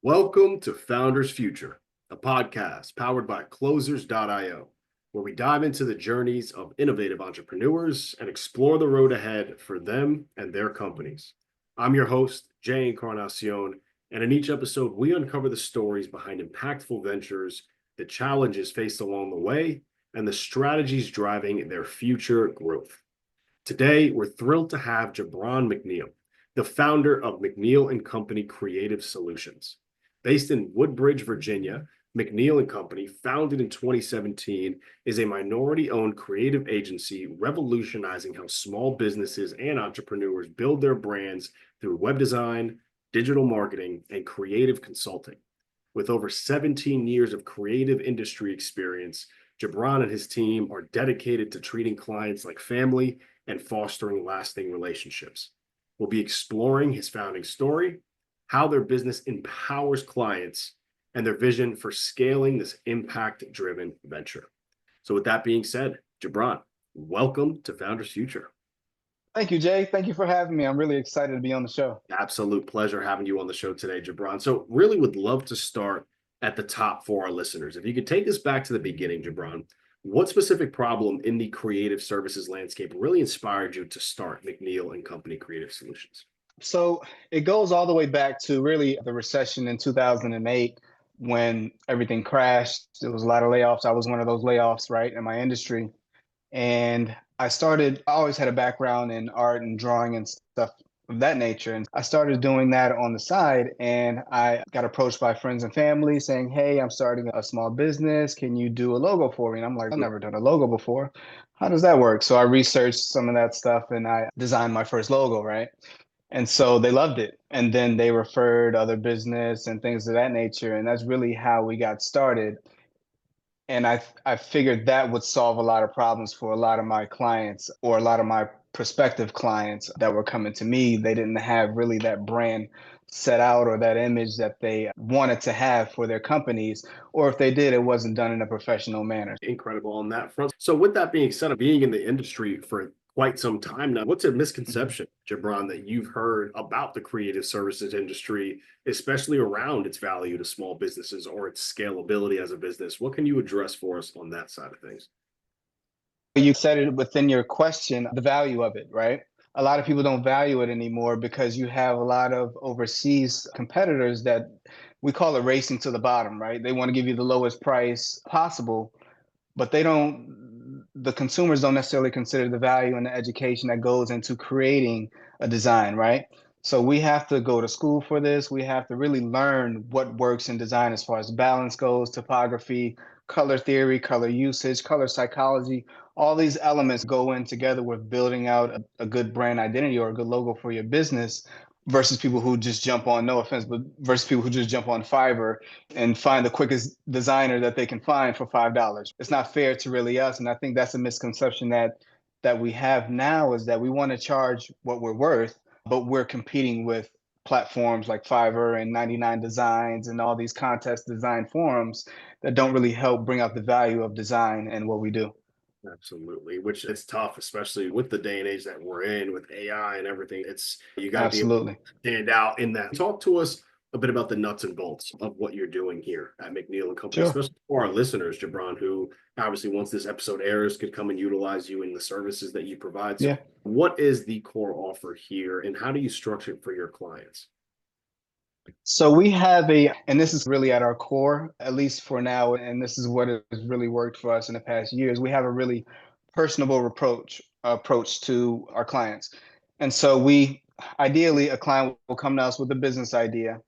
Welcome to Founders Future, a podcast powered by Closers.io, where we dive into the journeys of innovative entrepreneurs and explore the road ahead for them and their companies. I'm your host, Jae Encarnacion, and in each episode, we uncover the stories behind impactful ventures, the challenges faced along the way, and the strategies driving their future growth. Today, we're thrilled to have Gibran McNeal, the founder of McNeal and Company Creative Solutions. Based in Woodbridge, Virginia, McNeal and Company, founded in 2017, is a minority-owned creative agency revolutionizing how small businesses and entrepreneurs build their brands through web design, digital marketing, and creative consulting. With over 17 years of creative industry experience, Gibran and his team are dedicated to treating clients like family and fostering lasting relationships. We'll be exploring his founding story, how their business empowers clients, and their vision for scaling this impact-driven venture. So with that being said, Gibran, welcome to Founders Future. Thank you, Jay. Thank you for having me. I'm really excited to be on the show. Absolute pleasure having you on the show today, Gibran. So really would love to start at the top for our listeners. If you could take us back to the beginning, Gibran, what specific problem in the creative services landscape really inspired you to start McNeal and Company Creative Solutions? So it goes all the way back to really the recession in 2008 when everything crashed. There was a lot of layoffs. I was one of those layoffs, right, in my industry. And I always had a background in art and drawing and stuff of that nature. And I started doing that on the side. And I got approached by friends and family saying, hey, I'm starting a small business. Can you do a logo for me? And I'm like, I've never done a logo before. How does that work? So I researched some of that stuff and I designed my first logo, right? And so they loved it. And then they referred other business and things of that nature. And that's really how we got started. And I figured that would solve a lot of problems for a lot of my clients or a lot of my prospective clients that were coming to me. They didn't have really that brand set out or that image that they wanted to have for their companies. Or if they did, it wasn't done in a professional manner. Incredible on that front. So with that being said, being in the industry for quite some time now, what's a misconception, Gibran, that you've heard about the creative services industry, especially around its value to small businesses or its scalability as a business? What can you address for us on that side of things? You said it within your question, the value of it, right? A lot of people don't value it anymore because you have a lot of overseas competitors that we call it racing to the bottom, right? They want to give you the lowest price possible, but the consumers don't necessarily consider the value and the education that goes into creating a design, right? So we have to go to school for this. We have to really learn what works in design as far as balance goes, typography, color theory, color usage, color psychology. All these elements go in together with building out a good brand identity or a good logo for your business versus people who just jump on, no offense, but versus people who just jump on Fiverr and find the quickest designer that they can find for $5. It's not fair to really us. And I think that's a misconception that we have now is that we want to charge what we're worth, but we're competing with platforms like Fiverr and 99 Designs and all these contest design forums that don't really help bring out the value of design and what we do. Absolutely, which is tough, especially with the day and age that we're in with AI and everything. You got to be able to Absolutely. stand out in that. Talk to us a bit about the nuts and bolts of what you're doing here at McNeal and Company, Sure. especially for our listeners, Gibran, who obviously once this episode airs could come and utilize you in the services that you provide. So Yeah. what is the core offer here and how do you structure it for your clients? So and this is really at our core, at least for now, and this is what has really worked for us in the past years. We have a really personable approach to our clients. And so ideally, a client will come to us with a business idea.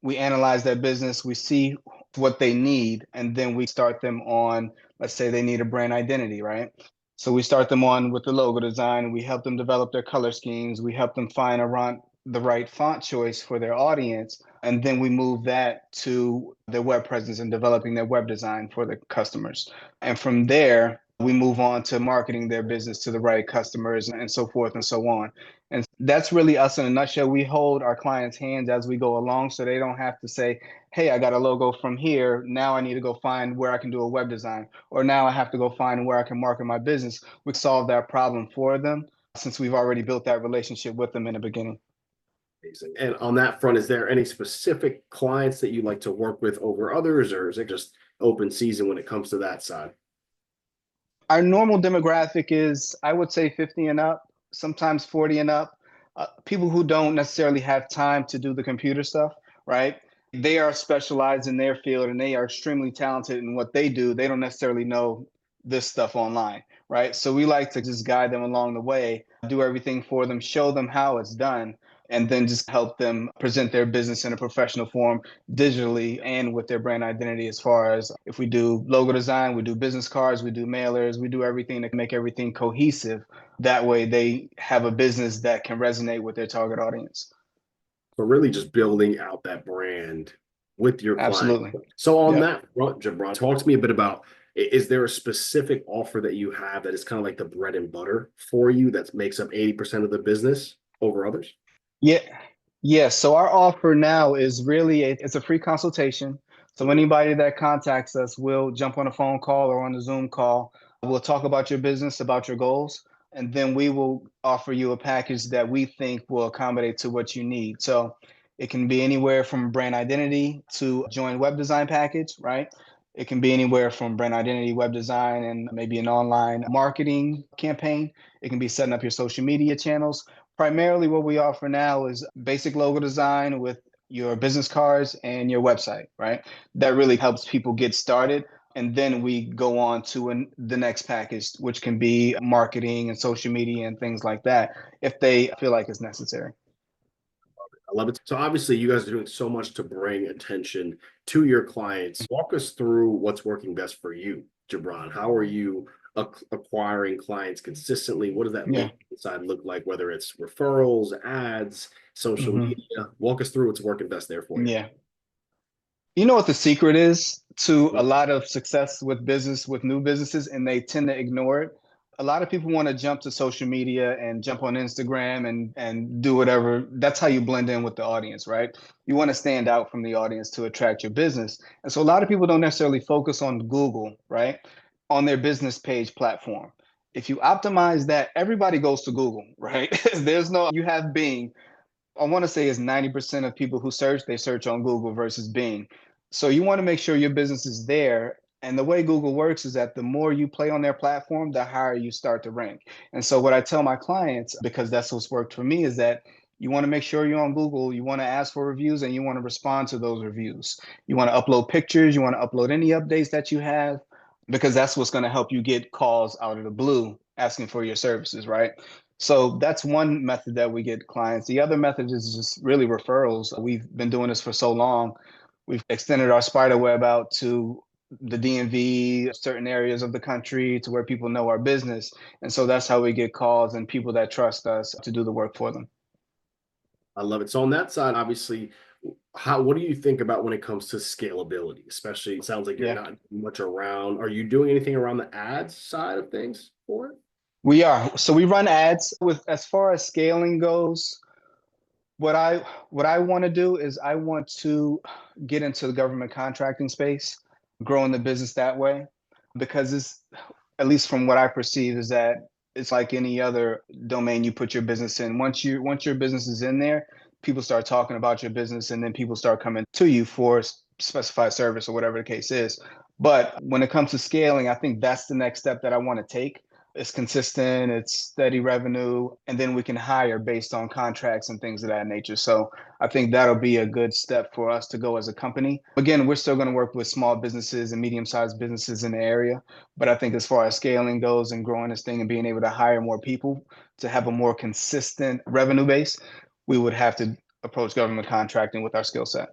We analyze that business, we see what they need, and then we start them on, let's say they need a brand identity, right? So we start them on with the logo design, we help them develop their color schemes, we help them find around the right font choice for their audience, and then we move that to their web presence and developing their web design for the customers. And from there, we move on to marketing their business to the right customers and so forth and so on. And that's really us in a nutshell. We hold our clients' hands as we go along so they don't have to say, hey, I got a logo from here. Now I need to go find where I can do a web design, or now I have to go find where I can market my business. We solve that problem for them since we've already built that relationship with them in the beginning. Amazing. And on that front, is there any specific clients that you like to work with over others, or is it just open season when it comes to that side? Our normal demographic is, I would say, 50 and up, sometimes 40 and up. People who don't necessarily have time to do the computer stuff, right? They are specialized in their field and they are extremely talented in what they do. They don't necessarily know this stuff online, right? So we like to just guide them along the way, do everything for them, show them how it's done, and then just help them present their business in a professional form digitally and with their brand identity. As far as if we do logo design, we do business cards, we do mailers, we do everything to make everything cohesive. That way they have a business that can resonate with their target audience. So really just building out that brand with your client. Absolutely. So on Yep. that front, Gibran, talk to me a bit about, is there a specific offer that you have that is kind of like the bread and butter for you that makes up 80% of the business over others? Yeah. Yes. So our offer now is really it's a free consultation. So Mhm. anybody that contacts us will jump on a phone call or on a Zoom call. We'll talk about your business, about your goals, and then we will offer you a package that we think will accommodate to what you need. So it can be anywhere from brand identity to join web design package, right? It can be anywhere from brand identity, web design, and maybe an online marketing campaign. It can be setting up your social media channels. Primarily what we offer now is basic logo design with your business cards and your website, right? That really helps people get started. And then we go on to the next package, which can be marketing and social media and things like that, if they feel like it's necessary. I love it. So obviously you guys are doing so much to bring attention to your clients. Walk us through what's working best for you, Gibran. How are you acquiring clients consistently? What does that Yeah. lead side look like, whether it's referrals, ads, social Hmm. media? Walk us through what's working best there for you. Yeah. You know what the secret is to a lot of success with business, with new businesses, and they tend to ignore it. A lot of people want to jump to social media and jump on Instagram and do whatever. That's how you blend in with the audience, right? You want to stand out from the audience to attract your business. And so a lot of people don't necessarily focus on Google, right? On their business page platform. If you optimize that, everybody goes to Google, right? There's no, you have Bing. I want to say is 90% of people who search, they search on Google versus Bing. So you want to make sure your business is there. And the way Google works is that the more you play on their platform, the higher you start to rank. And so what I tell my clients, because that's what's worked for me, is that you want to make sure you're on Google, you want to ask for reviews and you want to respond to those reviews. You want to upload pictures, you want to upload any updates that you have, because that's what's going to help you get calls out of the blue asking for your services, right? So that's one method that we get clients. The other method is just really referrals. We've been doing this for so long. We've extended our spider web out to the DMV, certain areas of the country to where people know our business. And so that's how we get calls and people that trust us to do the work for them. I love it. So on that side, obviously, what do you think about when it comes to scalability? Especially, it sounds like you're Yeah, not much around. Are you doing anything around the ads side of things for it? we are. So we run ads with, as far as scaling goes, what I what I want to do is I want to get into the government contracting space, growing the business that way, because it's, at least from what I perceive, is that it's like any other domain you put your business in. Once your business is in there, people start talking about your business, and then people start coming to you for specified service or whatever the case is. But when it comes to scaling, I think that's the next step that I want to take. It's consistent, it's steady revenue, and then we can hire based on contracts and things of that nature. So I think that'll be a good step for us to go as a company. Again, we're still going to work with small businesses and medium-sized businesses in the area, but I think as far as scaling goes and growing this thing and being able to hire more people to have a more consistent revenue base, we would have to approach government contracting with our skill set.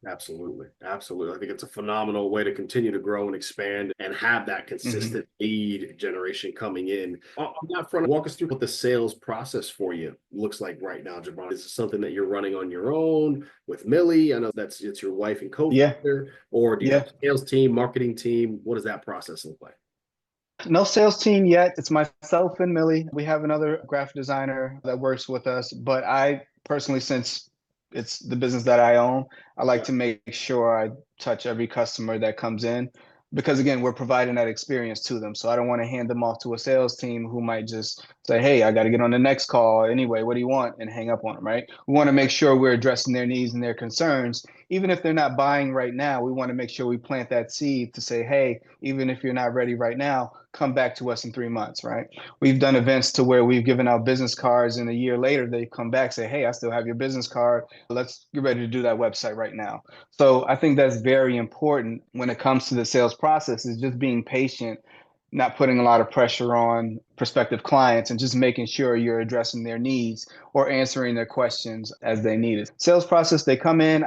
Absolutely. Absolutely. I think it's a phenomenal way to continue to grow and expand and have that Mhm. consistent lead generation coming in. On that front, walk us through what the sales process for you looks like right now, Jabron. Is this something that you're running on your own with Millie? I know it's your wife and Yeah, co-founder, or do you have yeah. a sales team, marketing team? What does that process look like? No sales team yet. It's myself and Millie. We have another graphic designer that works with us, but I personally, since it's the business that I own, I like Yeah. to make sure I touch every customer that comes in. because again, we're providing that experience to them. So I don't want to hand them off to a sales team who might just say, hey, I got to get on the next call anyway, what do you want, and hang up on them, right? We want to make sure we're addressing their needs and their concerns. Even if they're not buying right now, we want to make sure we plant that seed to say, hey, even if you're not ready right now, come back to us in 3 months, right? We've done events to where we've given out business cards, and a year later they come back, say, hey, I still have your business card, let's get ready to do that website right now. So I think that's very important when it comes to the sales process, is just being patient, not putting a lot of pressure on prospective clients, and just making sure you're addressing their needs or answering their questions as they need it. Sales process, they come in,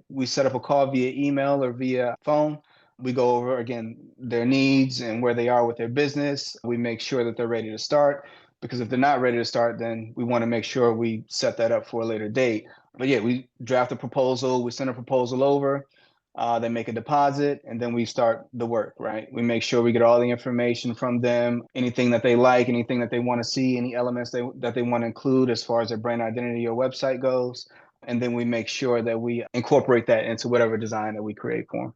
we set up a call via email or via phone. We go over again their needs and where they are with their business. We make sure that they're ready to start, because if they're not ready to start, then we want to make sure we set that up for a later date. But yeah, we draft a proposal, we send a proposal over, they make a deposit, and then we start the work, right? We make sure we get all the information from them, anything that they like, anything that they want to see, any elements that they want to include as far as their brand identity or website goes. And then we make sure that we incorporate that into whatever design that we create for them.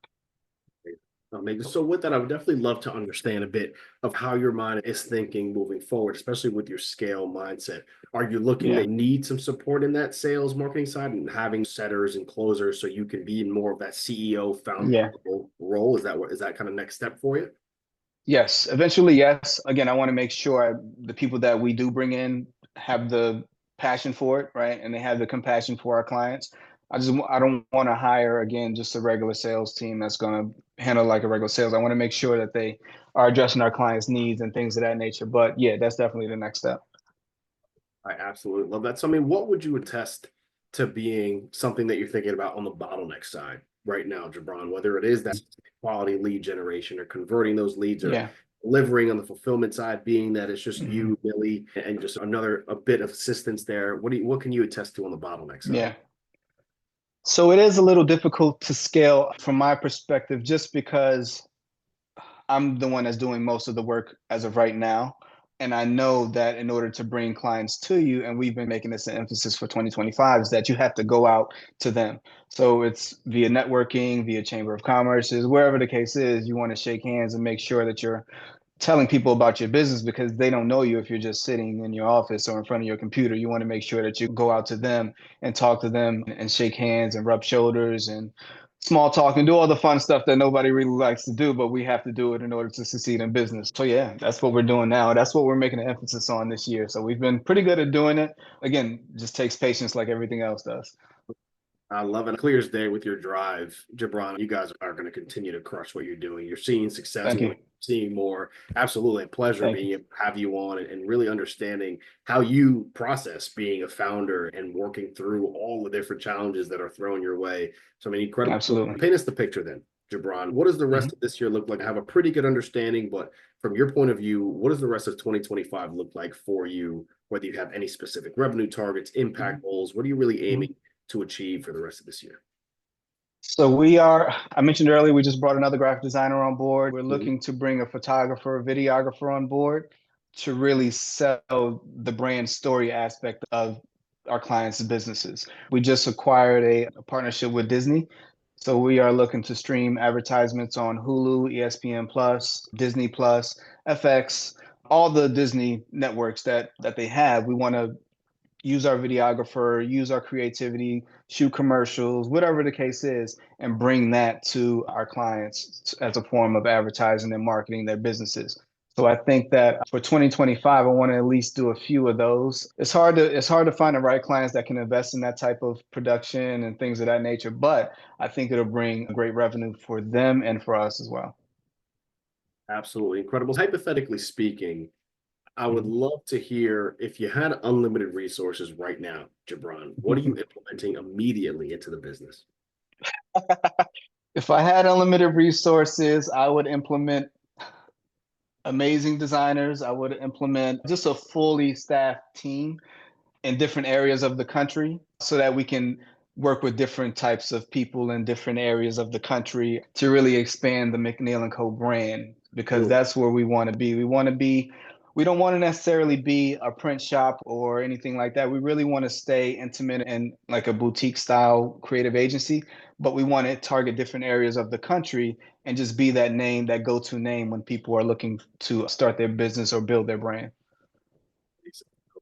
Amazing. So with that, I would definitely love to understand a bit of how your mind is thinking moving forward, especially with your scale mindset. Are you looking Yeah. to need some support in that sales marketing side and having setters and closers so you can be in more of that CEO founder Yeah. role? Is that kind of next step for you? Yes, eventually, yes. Again, I want to make sure the people that we do bring in have the passion for it, right? And they have the compassion for our clients. I don't want to hire again just a regular sales team that's going to handle like a regular sales. I want to make sure that they are addressing our clients' needs and things of that nature. But yeah, that's definitely the next step. I absolutely love that. So, I mean, what would you attest to being something that you're thinking about on the bottleneck side right now, Gibran? Whether it is that quality lead generation or converting those leads or Yeah. delivering on the fulfillment side, being that it's just Hmm. you, Millie, and just a bit of assistance there. What can you attest to on the bottleneck side? Yeah. So it is a little difficult to scale from my perspective, just because I'm the one that's doing most of the work as of right now. And I know that in order to bring clients to you, and we've been making this an emphasis for 2025, is that you have to go out to them. So it's via networking, via Chamber of Commerce's, wherever the case is, you want to shake hands and make sure that you're telling people about your business, because they don't know you if you're just sitting in your office or in front of your computer. You want to make sure that you go out to them and talk to them and shake hands and rub shoulders and small talk and do all the fun stuff that nobody really likes to do, but we have to do it in order to succeed in business. So yeah, that's what we're doing now. That's what we're making an emphasis on this year. So we've been pretty good at doing it. Again, just takes patience like everything else does. I love it. Clear as day with your drive, Gibran. You guys are going to continue to crush what you're doing. You're seeing success, Thank you. seeing more. Absolutely a pleasure Thank being you. able to have you on and really understanding how you process being a founder and working through all the different challenges that are thrown your way. So, I mean, incredible. Absolutely. Paint us the picture then, Gibran. What does the Mhm. rest of this year look like? I have a pretty good understanding, but from your point of view, what does the rest of 2025 look like for you? Whether you have any specific revenue targets, impact goals, what are you really Mhm. aiming to achieve for the rest of this year? I mentioned earlier, we just brought another graphic designer on board. We're Mhm. looking to bring a photographer, a videographer on board to really sell the brand story aspect of our clients' businesses. We just acquired a partnership with Disney. So we are looking to stream advertisements on Hulu, ESPN Plus, Disney Plus, FX, all the Disney networks that they have. We want to use our videographer, use our creativity, shoot commercials, whatever the case is, and bring that to our clients as a form of advertising and marketing their businesses. So I think that for 2025, I want to at least do a few of those. It's hard to find the right clients that can invest in that type of production and things of that nature, but I think it'll bring great revenue for them and for us as well. Absolutely incredible. Hypothetically speaking, I would Mhm. love to hear if you had unlimited resources right now, Gibran, what are you implementing immediately into the business? If I had unlimited resources, I would implement amazing designers. I would implement just a fully staffed team in different areas of the country so that we can work with different types of people in different areas of the country to really expand the McNeal and Co brand, because Boom. that's where we want to be. We want to be We don't want to necessarily be a print shop or anything like that. We really want to stay intimate and like a boutique style creative agency, but we want to target different areas of the country and just be that name, that go-to name when people are looking to start their business or build their brand.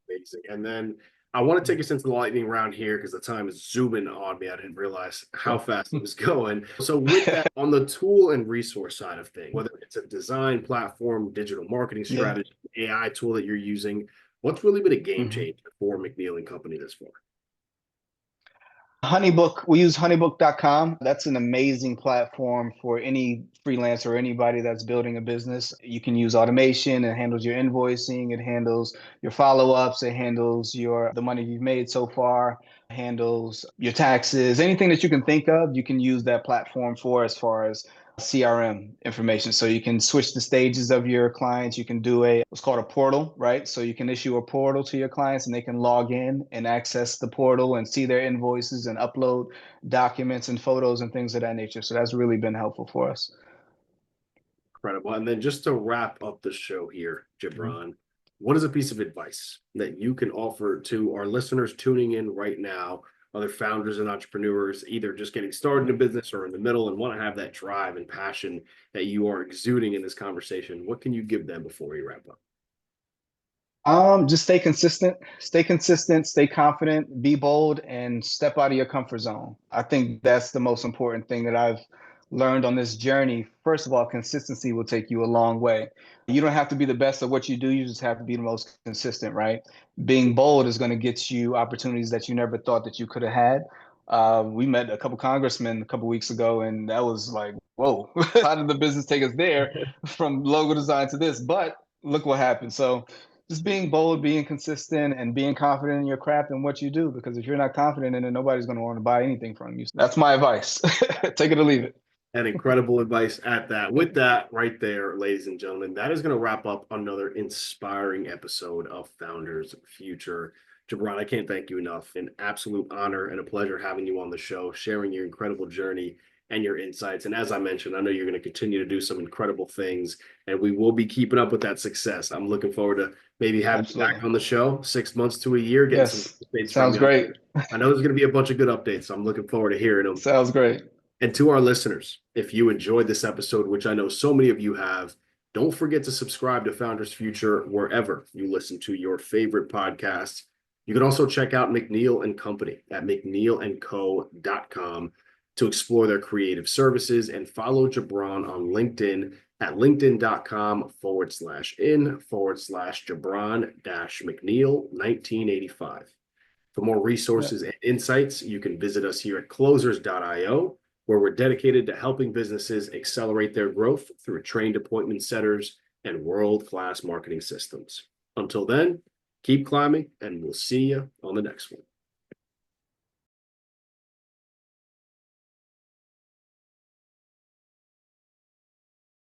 Amazing. And then I want to take us into the lightning round here because the time is zooming on me. I didn't realize how Sure. fast it was going. So, with that, on the tool and resource side of things, whether it's a design platform, digital marketing Yeah. strategy, AI tool that you're using, what's really been a game Mhm. changer for McNeal and Company this far? Honeybook, we use honeybook.com. That's an amazing platform for any freelancer or anybody that's building a business. You can use automation. It handles your invoicing, it handles your follow-ups, it handles your the money you've made so far, handles your taxes, anything that you can think of, you can use that platform for as far as CRM information. So you can switch the stages of your clients. You can do what's called a portal, right? So you can issue a portal to your clients and they can log in and access the portal and see their invoices and upload documents and photos and things of that nature. So that's really been helpful for us. Incredible. And then just to wrap up the show here, Mhm. Gibran, what is a piece of advice that you can offer to our listeners tuning in right now, other founders and entrepreneurs, either just getting started in a business or in the middle and want to have that drive and passion that you are exuding in this conversation? What can you give them before we wrap up? Just stay consistent, stay confident, be bold, and step out of your comfort zone. I think that's the most important thing that I've learned on this journey. First of all, consistency will take you a long way. You don't have to be the best at what you do, you just have to be the most consistent, right? Being bold is going to get you opportunities that you never thought that you could have had. We met a couple congressmen a couple weeks ago, and that was like, whoa, how did the business take us there from logo design to this? But look what happened. So just being bold, being consistent, and being confident in your craft and what you do. Because if you're not confident in it, nobody's going to want to buy anything from you. So that's my advice. Take it or leave it. And incredible advice at that. With that, right there, ladies and gentlemen, that is going to wrap up another inspiring episode of Founders Future. Gibran, I can't thank you enough. An absolute honor and a pleasure having you on the show, sharing your incredible journey and your insights. And as I mentioned, I know you're going to continue to do some incredible things, and we will be keeping up with that success. I'm looking forward to maybe having you back Absolutely. on the show 6 months to a year, getting some Yes. updates from Sounds you. great. I know there's going to be a bunch of good updates, so I'm looking forward to hearing them. Sounds great. And to our listeners, if you enjoyed this episode, which I know so many of you have, don't forget to subscribe to Founders Future wherever you listen to your favorite podcasts. You can also check out McNeal and Company at mcnealandco.com to explore their creative services and follow Gibran on LinkedIn at linkedin.com/in/Gibran McNeal 1985. For more Yeah. resources and insights, you can visit us here at closers.io, where we're dedicated to helping businesses accelerate their growth through trained appointment setters and world-class marketing systems. Until then, keep climbing, and we'll see you on the next one.